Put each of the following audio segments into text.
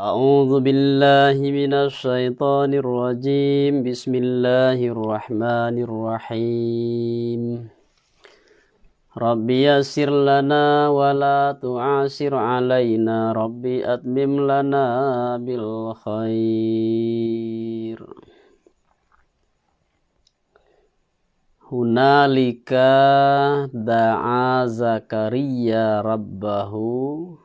أعوذ بالله من الشيطان الرجيم بسم الله الرحمن الرحيم ربي يسر لنا ولا تعسر علينا ربي أتمم لنا بالخير Hunalika da'a Zakaria rabbahu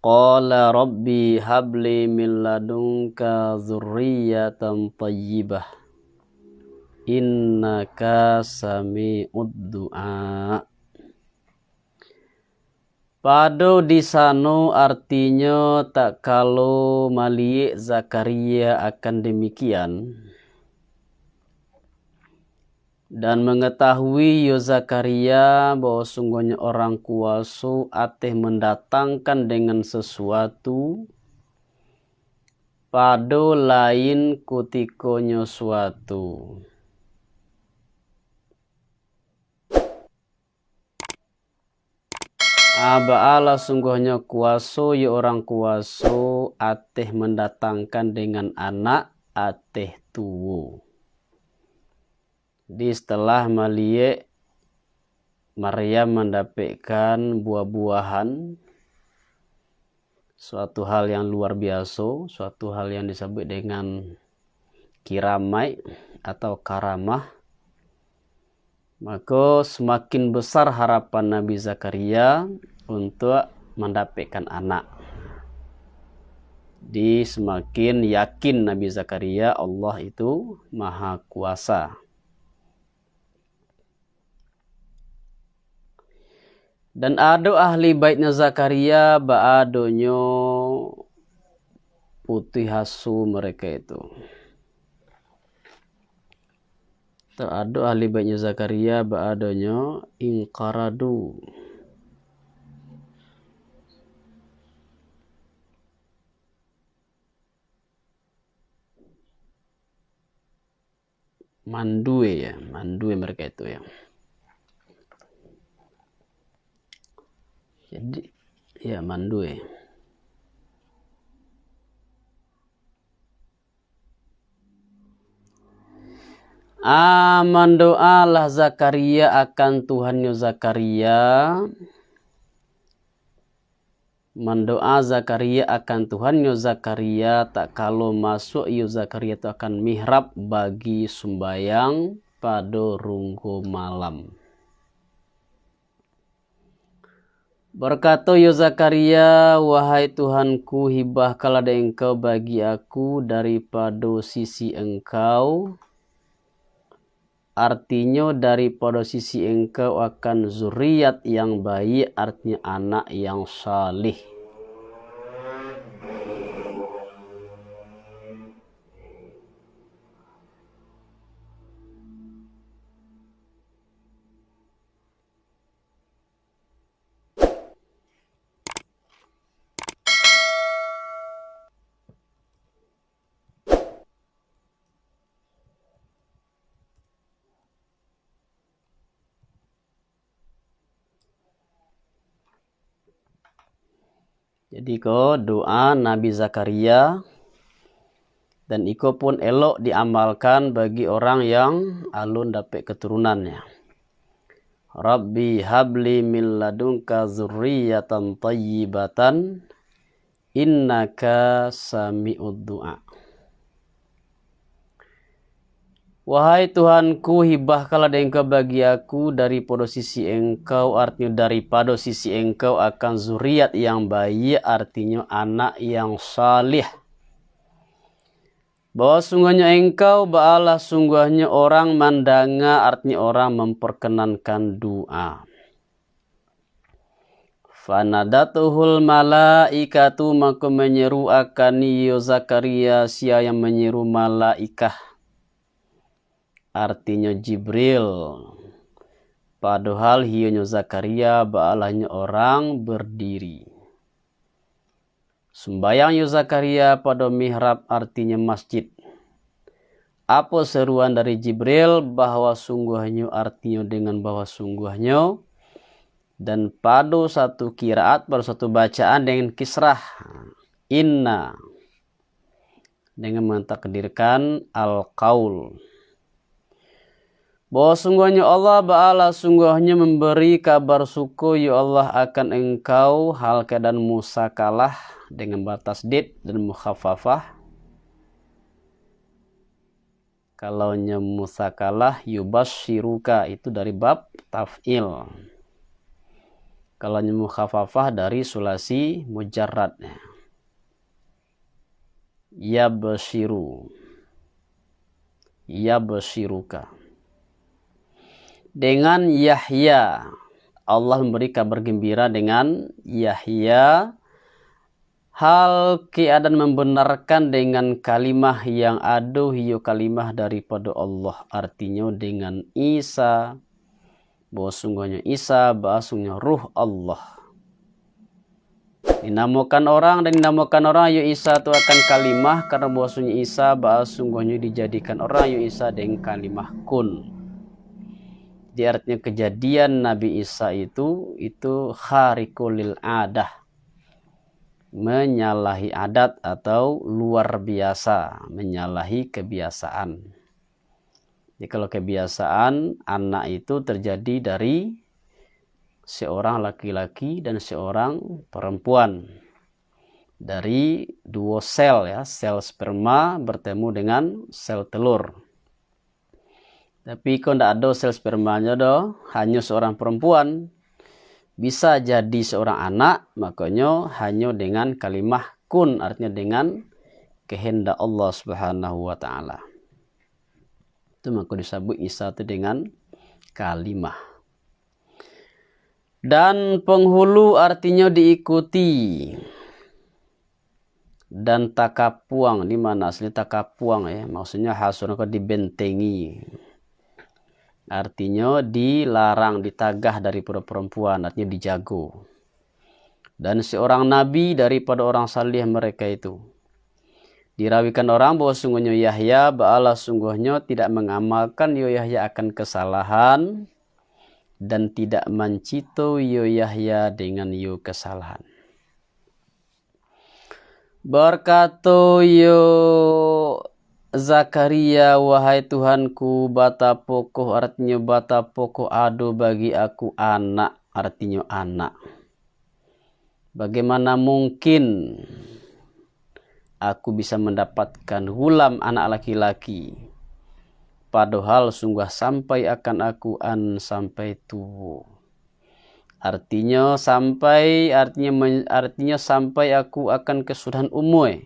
Qala rabbi habli min ladunka dzurriyyatan thayyibah innaka sami'ud du'a. Pado disano artinya tak kalau maliik Zakaria akan demikian dan mengetahui yo Zakaria bahwa sungguhnya orang kuasa ateh mendatangkan dengan sesuatu pado lain kutikonyo suatu. Aba'ala sungguhnya kuasa yo orang kuasa ateh mendatangkan dengan anak ateh tuwo. Di setelah maliek Maryam mendapatkan buah-buahan, suatu hal yang luar biasa, suatu hal yang disebut dengan kiramai atau karamah, maka semakin besar harapan Nabi Zakaria untuk mendapatkan anak. Di semakin yakin Nabi Zakaria Allah itu maha kuasa. Dan ada ahli baitnya Zakaria ba'adonyo putih hasu mereka itu. Ada ahli baitnya Zakaria ba'adonyo ingkaradu. Mandue mereka itu ya. Jadi ya mandue. Mendoalah Zakaria akan Tuhannya Zakaria. Mendoa Zakaria akan Tuhannya Zakaria tak kalau masuk yu Zakaria itu akan mihrab bagi sembayang pada runggu malam. Berkata ya Zakaria, wahai Tuhanku, hibahkanlah engkau bagi aku daripada sisi engkau. Artinya daripada sisi engkau akan zuriat yang baik, artinya anak yang salih. Jadi doa Nabi Zakaria dan iko pun elok diamalkan bagi orang yang alun dapat keturunannya. Rabbi habli min ladunka dzurriyyatan thayyibatan innaka sami'ud du'a. Wahai Tuhanku, hibahkanlah engkau bagi aku daripada sisi engkau, artinya daripada sisi engkau akan zuriat yang baik, artinya anak yang salih. Bahwa sungguhnya engkau ba'alah sungguhnya orang mandanga, artinya orang memperkenankan doa. Fanadatuhul malaikatu, maka menyeru akan ya Zakaria sia yang menyeru malaikah. Artinya Jibril. Padahal hionya Zakaria ba'alahnya orang berdiri. Sembayang ya Zakaria pada mihrab artinya masjid. Apa seruan dari Jibril bahwa sungguhnya artinya dengan bahwa sungguhnya. Dan pada satu kiraat pada satu bacaan dengan kisrah. Inna dengan mentakdirkan al-qaul. Bahwa sungguhnya Allah Ba'ala sungguhnya memberi kabar suku ya Allah akan engkau hal keadaan musakalah dengan batas did dan mukhafafah. Kalau musakalah yubashiruka itu dari bab taf'il. Kalau mukhafafah dari sulasi mujarrad. Yabshiru. Yabshiruka. Dengan Yahya. Allah memberi kabar gembira dengan Yahya. Hal keadaan membenarkan dengan kalimah yang aduh hiyo kalimah daripada Allah. Artinya dengan Isa. Bahwa sungguhnya Isa bahasungnya ruh Allah. Dinamakan orang dan dinamakan orang yu Isa itu akan kalimah karena bahwasanya Isa sungguhnya dijadikan orang yu Isa dengan kalimah kun. Di artinya kejadian Nabi Isa itu khariqul lil adah, menyalahi adat atau luar biasa, menyalahi kebiasaan. Jadi kalau kebiasaan anak itu terjadi dari seorang laki-laki dan seorang perempuan, dari dua sel ya, sel sperma bertemu dengan sel telur. Tapi kalau tidak ada sel spermanya hanya seorang perempuan, bisa jadi seorang anak, makanya hanya dengan kalimah kun, artinya dengan kehendak Allah Subhanahu wa taala. Itu maka disebut Isa itu dengan kalimah. Dan penghulu artinya diikuti. Dan takapuang, di mana asli takapuang ya, maksudnya hasunaka dibentengi. Artinya dilarang, ditagah daripada perempuan, artinya dijago. Dan seorang nabi daripada orang salih mereka itu. Dirawikan orang bahwa sungguhnya Yahya Ba'ala sungguhnya tidak mengamalkan Yahya akan kesalahan. Dan tidak mencito Yahya dengan kesalahan. Berkata Zakaria, wahai Tuhanku, bata pokok artinya bata pokok ado bagi aku anak, artinya anak. Bagaimana mungkin aku bisa mendapatkan gulam anak laki-laki? Padahal sungguh sampai akan aku sampai tua. Artinya sampai aku akan kesudahan umur.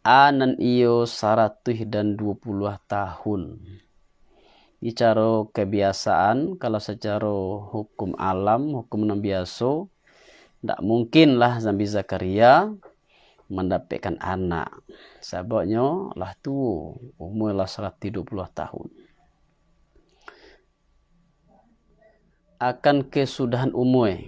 Anan iyo 120 tahun. Secara kebiasaan, kalau secara hukum alam, hukum non biasa, tidak mungkinlah Nabi Zakaria mendapatkan anak. Sebabnya lah tua, umurlah 120 tahun. Akan kesudahan umur.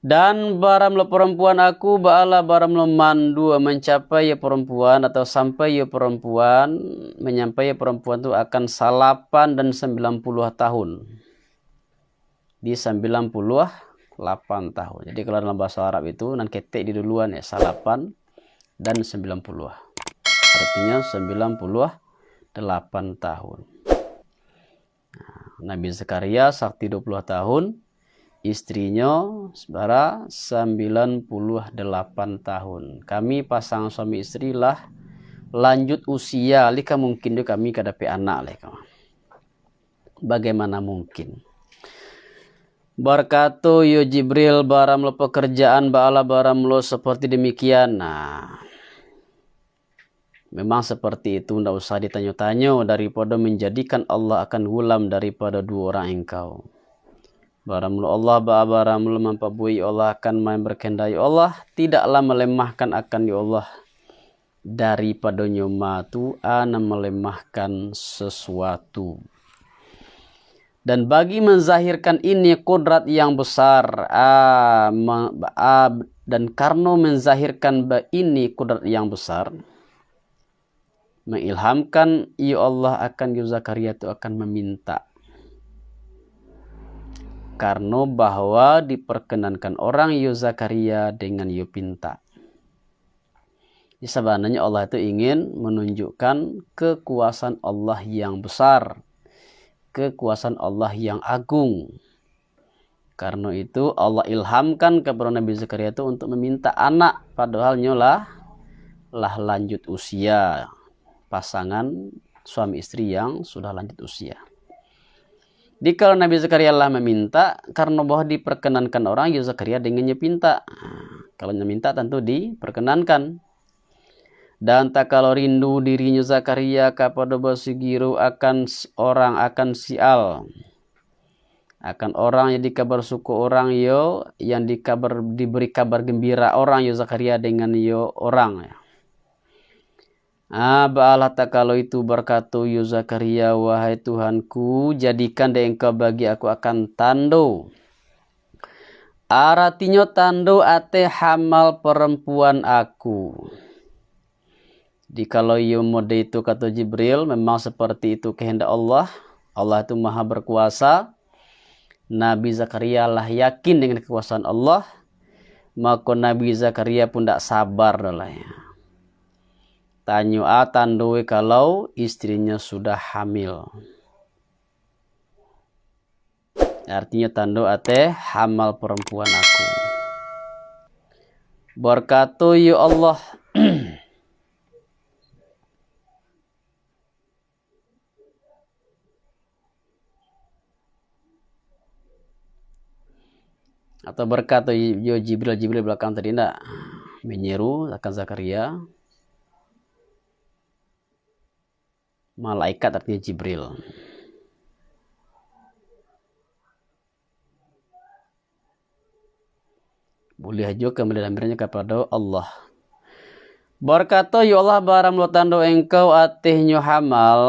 Dan baramlah perempuan aku Ba'ala baramlah mandu mencapai perempuan atau sampai perempuan, menyampai perempuan itu akan 8 dan 90 tahun. Di 98 tahun. Jadi kalau dalam bahasa Arab itu nan ketek di duluan ya 8 dan 90. Artinya 98 tahun. Nabi Zakaria sakti 20 tahun, istrinya sebara 98 tahun. Kami pasang suami istri lah lanjut usia, lika mungkin juga kami kadapi anak leka. Bagaimana mungkin? Berkata yo Jibril baramlo pekerjaan Ba'ala baramlo seperti demikian. Nah, memang seperti itu, tidak usah ditanya-tanya daripada menjadikan Allah akan gulam daripada dua orang engkau. Baramlo Allah baramlo mempabui Allah akan main berkendai Allah, tidaklah melemahkan akan ya Allah daripada nyomatu ana melemahkan sesuatu. Dan bagi menzahirkan ini kodrat yang besar, dan karena menzahirkan ini kodrat yang besar, mengilhamkan ya Allah akan Zakaria itu akan meminta. karena bahwa diperkenankan orang yo Zakaria dengan yo pinta. Di sebenarnya Allah itu ingin menunjukkan kekuasaan Allah yang besar, kekuasaan Allah yang agung. Karena itu Allah ilhamkan kepada Nabi Zakaria itu untuk meminta anak, padahal nyolah lanjut usia, pasangan suami istri yang sudah lanjut usia. Kalau Nabi Zakaria lah meminta, karena bahwa diperkenankan orang, ya Zakaria dengannya pinta. Kalau meminta tentu diperkenankan. Dan tak kalau rindu dirinya Zakaria kepada basigiru akan orang, akan sial. Akan orang yang dikabar suku orang yo, yang diberi kabar gembira orang yo Zakaria dengan yo orang ya. Ba'alah tak kalau itu berkata yu Zakaria, wahai Tuhanku, jadikan deh engkau bagi aku akan tando. Artinya tando ate hamal perempuan aku. Kalau yu mode itu kata Jibril, memang seperti itu kehendak Allah. Allah itu maha berkuasa. Nabi Zakaria lah yakin dengan kekuasaan Allah. Maka Nabi Zakaria pun tak sabar lah ya. Tanyo tandoe kalau istrinya sudah hamil. Artinya tando ate hamal perempuan aku. Berkata ya Allah. Atau berkata ya Jibril belakang tadi nak menyeru akan Zakaria. Malaikat artinya Jibril. Boleh juga kembali kepada Allah. Berkata ya Allah barang lo tando engkau atihnya hamal.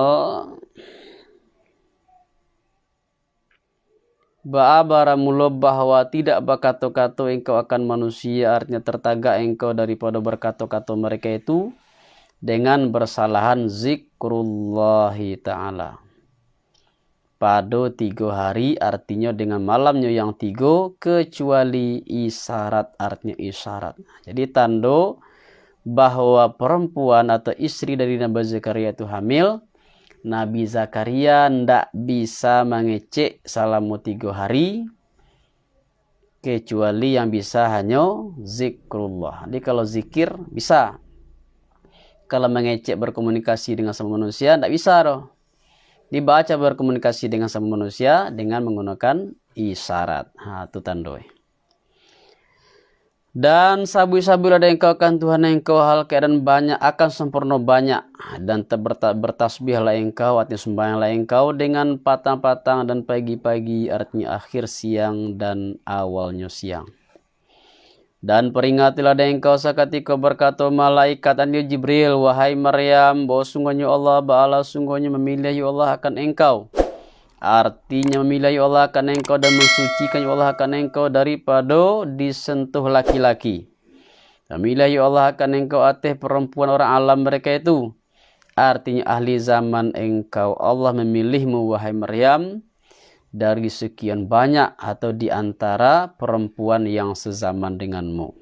Ba'abara mulo bahwa tidak berkata-kata engkau akan manusia, artinya tertagak engkau daripada berkata-kata mereka itu dengan bersalahan zikrullahi ta'ala. Pada 3 hari artinya dengan malamnya yang 3 kecuali isyarat, artinya isyarat. Jadi tanda bahwa perempuan atau istri dari Nabi Zakaria itu hamil. Nabi Zakaria tidak bisa mengecek selama 3 hari. Kecuali yang bisa hanya zikrullah. Jadi kalau zikir bisa. Kalau mengecek berkomunikasi dengan sama manusia tidak bisa loh. Dibaca berkomunikasi dengan sama manusia dengan menggunakan isyarat. Itu tandoi. Dan sabu-sabu ada engkau akan Tuhan engkau hal keadaan banyak akan sempurna banyak. Dan bertasbihlah engkau, artinya sembahyanglah engkau dengan patang-patang dan pagi-pagi, artinya akhir siang dan awalnya siang. Dan peringatilah dan engkau seketika berkata malaikat anil Jibril, wahai Maryam, bahwa sungguhnya Allah ba'ala sungguhnya memilih ya Allah akan engkau. Artinya memilih ya Allah akan engkau dan mensucikan ya Allah akan engkau daripada disentuh laki-laki. Memilih ya Allah akan engkau atih perempuan orang alam mereka itu. Artinya ahli zaman engkau. Allah memilihmu wahai Maryam dari sekian banyak atau di antara perempuan yang sezaman denganmu.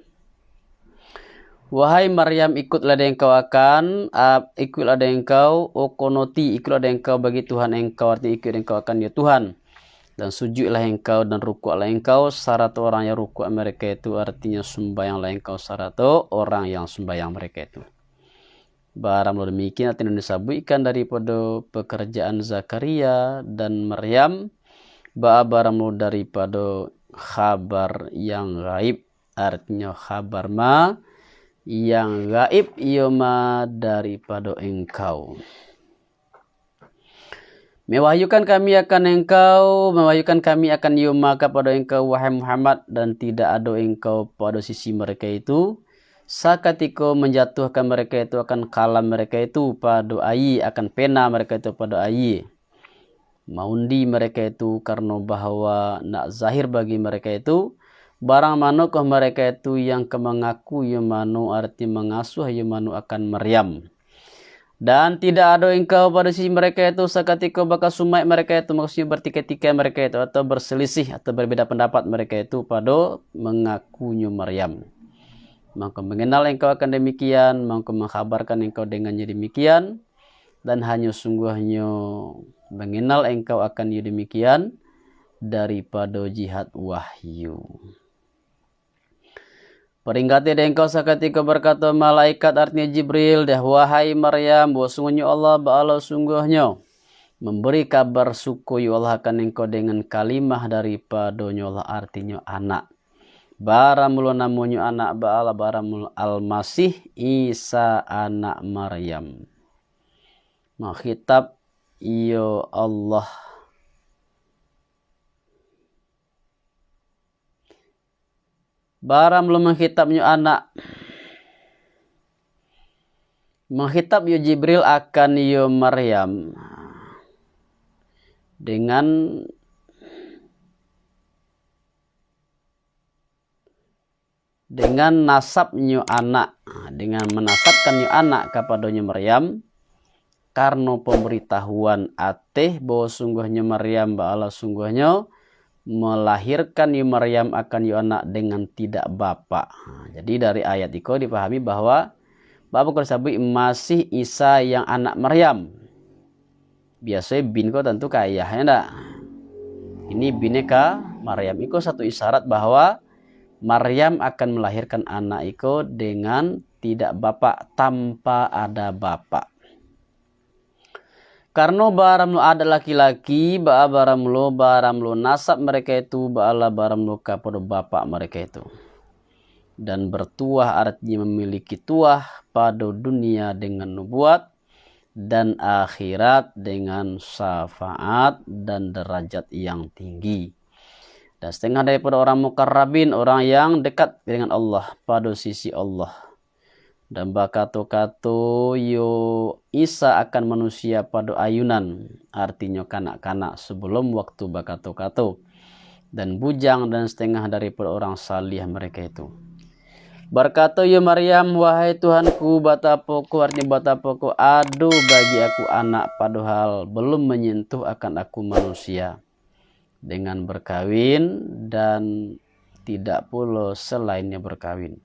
Wahai Maryam, ikutlah engkau akan, ikutlah engkau, okonoti, ikutlah engkau bagi Tuhan engkau, artinya ikut engkau akan ya Tuhan. Dan sujudlah engkau dan rukuklah engkau, syarat orang yang rukuk mereka itu artinya sembahyanglah engkau syarat orang yang sembahyang mereka itu. Barang demikian artinya disabutkan daripada pekerjaan Zakaria dan Maryam. Barang daripada khabar yang gaib, artinya khabar ma yang gaib yoma daripada engkau. Mewahyukan kami akan yoma kepada engkau wahai Muhammad, dan tidak ada engkau pada sisi mereka itu. Sakatiko menjatuhkan mereka itu akan kalam mereka itu pada ayi, akan pena mereka itu pada ayi. Maundi mereka itu karena bahwa nak zahir bagi mereka itu barang manukah mereka itu yang kemengaku yumanu arti mengasuh yumanu akan Maryam. Dan tidak ada engkau pada sisi mereka itu seketika bakal sumai mereka itu, maksudnya bertikai-tikai mereka itu, atau berselisih atau berbeda pendapat mereka itu pada mengakunya Maryam. Maka mengenal engkau akan demikian, maka mengkhabarkan engkau dengannya demikian, dan hanya sungguhnya mengenal engkau akan demikian daripada jihad wahyu. Peringati dan engkau seketika berkata malaikat artinya Jibril, dah wahai Maryam, bahwa sungguhnya Allah ba'ala sungguhnya memberi kabar suku Allah akan engkau dengan kalimah daripadanya Allah artinya anak. Baramul namanya anak ba'ala baramul al-masih Isa anak Maryam. Makhitab ya Allah. Baram lu menghitabnya anak. Menghitab ya Jibril akan ya Maryam. Dengan nasabnya anak. Dengan menasabkannya anak kepadanya Maryam. Karena pemberitahuan ateh bahwa sungguhnya Maryam ba'ala sungguhnya melahirkan yu Maryam akan yu anak dengan tidak bapak. Jadi dari ayat itu dipahami bahwa bapak kalau sabui masih Isa yang anak Maryam. Biasanya bin kau tentu ke ayahnya enggak. Ini bineka Maryam itu satu isyarat bahwa Maryam akan melahirkan anak itu dengan tidak bapak, tanpa ada bapak. Karena baramlu ada laki-laki, baramlu nasab mereka itu, baramlu kepada bapak mereka itu. Dan bertuah artinya memiliki tuah pada dunia dengan nubuat, dan akhirat dengan syafaat dan derajat yang tinggi. Dan setengah daripada orang mukarrabin, orang yang dekat dengan Allah, pada sisi Allah. Dan bakato-kato yo Isa akan manusia pada ayunan, artinya kanak-kanak sebelum waktu bakato-kato, dan bujang dan setengah daripada orang salih mereka itu. Berkata ya Maryam, wahai Tuhanku, batapoku artinya batapoku, aduh bagi aku anak padahal belum menyentuh akan aku manusia dengan berkawin dan tidak pula selainnya berkawin.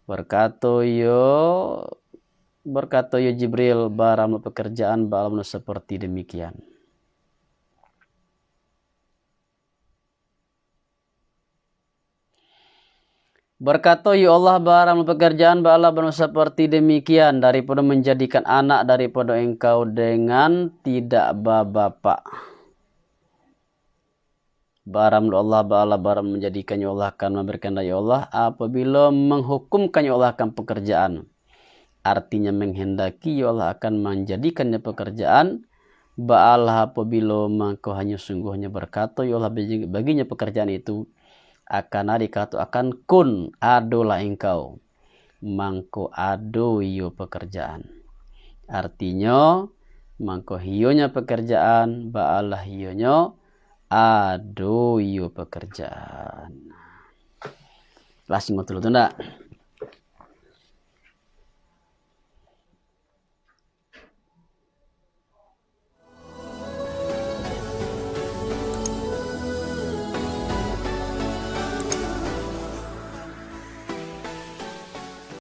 Berkata yo Jibril baram pekerjaan balam seperti demikian. Berkata ya Allah baram pekerjaan balam seperti demikian daripada menjadikan anak daripada engkau dengan tidak bapak. Baram Allah ba'ala baram menjadikan ya Allah akan memberikan ya Allah apabila menghukumkan ya Allah akan pekerjaan. Artinya menghendaki ya Allah akan menjadikannya pekerjaan. Ba'ala apabila maka hanya sungguhnya berkata ya Allah baginya pekerjaan itu akan adikatu akan kun adolah engkau. Mangko ado yo pekerjaan. Artinya mangko hionya pekerjaan ba'ala hionya aduh yo pekerjaan. Kelas 50 tu ndak?